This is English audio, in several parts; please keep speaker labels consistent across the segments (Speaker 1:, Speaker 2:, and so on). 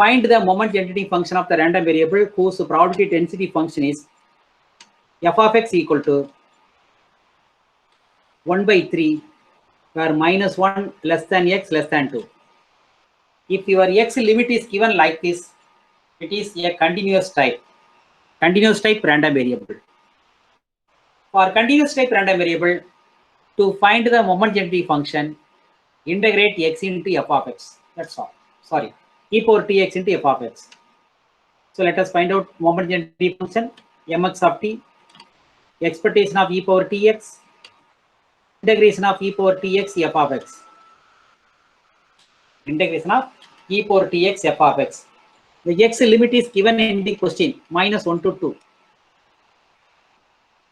Speaker 1: find the moment generating function of the random variable whose probability density function is f of x equal to 1 by 3, where minus 1 less than x less than 2. If your x limit is given like this, it is a continuous type random variable. For continuous type random variable, to find the moment generating function, integrate x into f of x. That's all. Sorry, e power tx into f of x. So let us find out moment generating function mx of t, expectation of e power tx, integration of e power tx f of x. Integration of e power tx f of x. The x limit is given in the question, minus 1 to 2.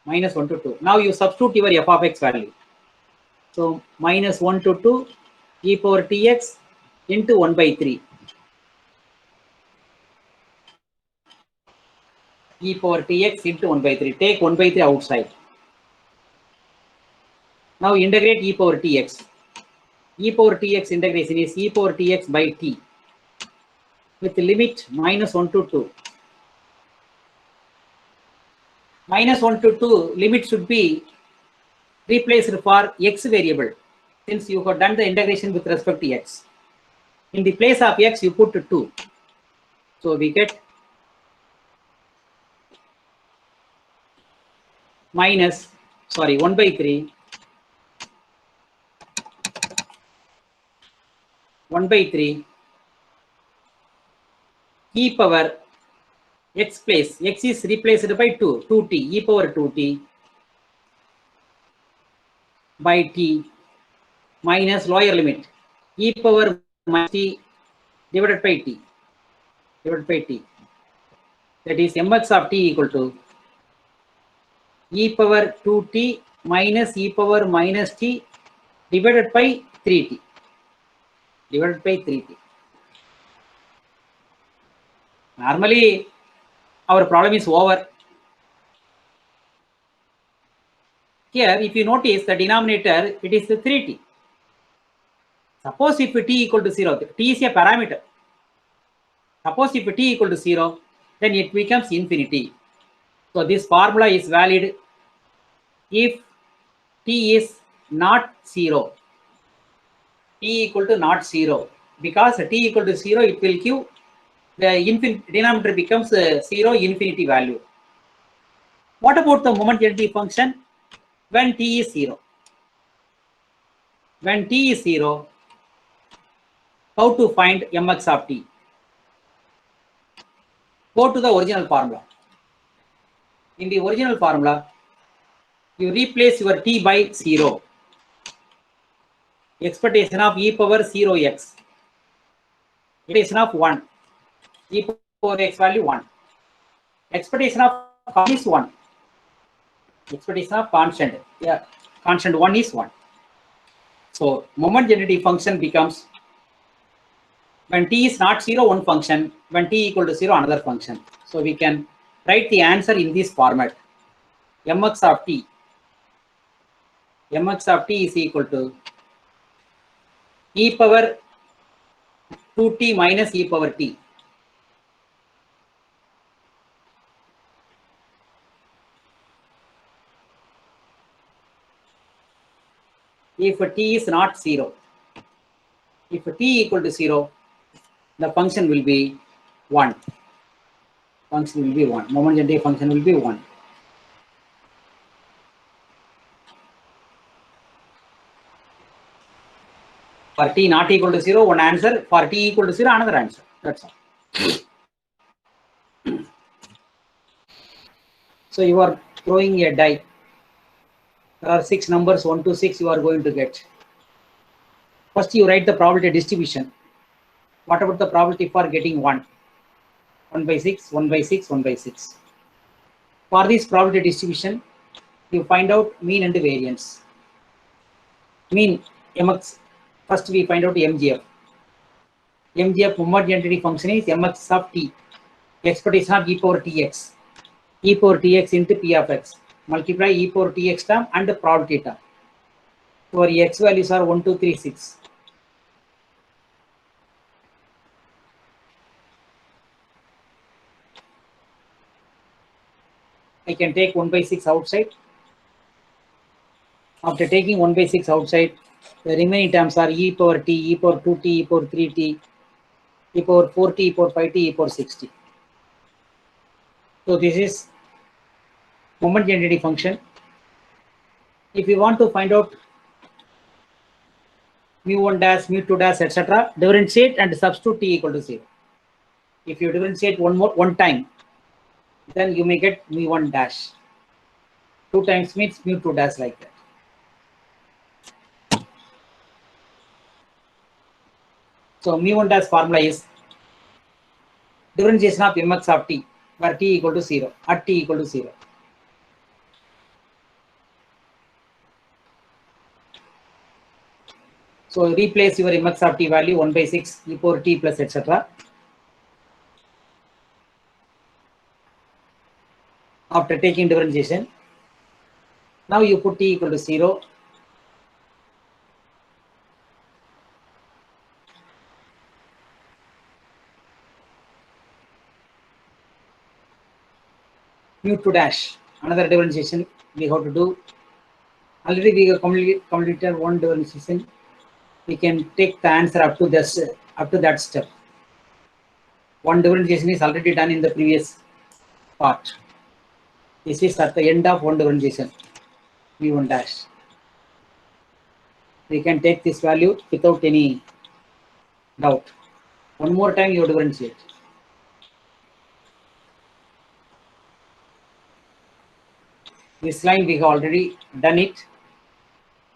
Speaker 1: Minus 1 to 2. Now you substitute your f of x value. So minus 1 to 2 e power tx into 1 by 3. E power tx into 1 by 3. Take 1 by 3 outside. Now integrate e power tx. E power tx integration is e power tx by t with limit minus 1 to 2. Minus 1 to 2 limit should be replaced for x variable, since you have done the integration with respect to x. In the place of x, you put 2. So we get minus, 1 by 3, 1 by 3, e power x place, x is replaced by 2, 2t, e power 2t by t minus lower limit, e power minus t divided by t, that is mx of t equal to e power 2t minus e power minus t divided by 3t, Normally, our problem is over. Here, if you notice the denominator, it is 3t. Suppose if t equal to 0, t is a parameter. Suppose if t equal to 0, then it becomes infinity. So this formula is valid if t is not 0. T equal to not 0. Because t equal to 0, it will give the denominator becomes 0 infinity value. What about the moment generating function when t is 0? When t is 0, how to find mx of t? Go to the original formula. In the original formula, you replace your t by 0. Expectation of e power 0x. Expectation of 1. E power x value 1. Expectation of constant is 1. Expectation of constant. Yeah, constant 1 is 1. So moment generating function becomes when t is not 0, one function, when t equal to 0, another function. So we can write the answer in this format. Mx of t is equal to e power 2t minus e power t. If t is not 0, if t equal to 0, the function will be 1. Moment generating function will be 1. For t not equal to 0, one answer. For t equal to 0, another answer. That's all. So you are throwing a die. There are 6 numbers, 1 to 6 you are going to get. First you write the probability distribution. What about the probability for getting 1? 1 by 6, 1 by 6, 1 by 6. For this probability distribution, you find out mean and variance. Mean mx. First we find out MGF. MGF moment generating function is mx of t. Expectation of e power tx. E power tx into p of x. Multiply e power tx term and the probability term. So our x values are 1, 2, 3, 6. I can take 1 by 6 outside. After taking 1 by 6 outside, the remaining terms are e power t, e power 2t, e power 3t, e power 4t, e power 5t, e power 6t. So this is moment density function. If you want to find out mu1 dash, mu2 dash, etc., differentiate and substitute t equal to 0. If you differentiate one time, then you may get mu1 dash. 2 times means mu2 dash, like that. So mu1 dash formula is differentiation of mx of t, where t equal to 0, at t equal to 0. So replace your mx of t value 1 by 6 e power t plus etc. After taking differentiation, now you put t equal to 0. Mu2 dash, another differentiation we have to do. Already we have completed one differentiation. We can take the answer up to that step. One differentiation is already done in the previous part. This is at the end of one differentiation, mu1 dash. We can take this value without any doubt. One more time you differentiate. This line we have already done it.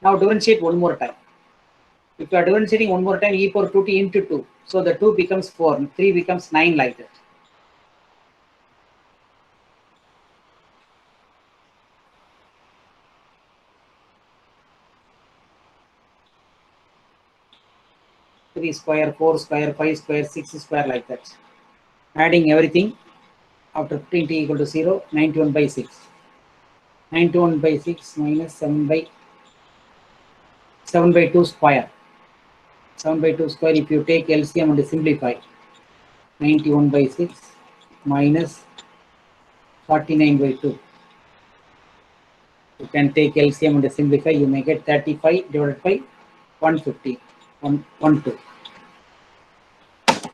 Speaker 1: Now differentiate one more time. If you are differentiating one more time, e power 2t into 2. So the 2 becomes 4, and 3 becomes 9, like that. Three square, 4 square, 5 square, 6 square, like that. Adding everything after putting t equal to 0, 91 by 6. 91 by 6 minus 7 by 2 square. 7 by 2 square, if you take LCM and simplify, 91 by 6 minus 49 by 2. You can take LCM and simplify, you may get 35 divided by 150, 12.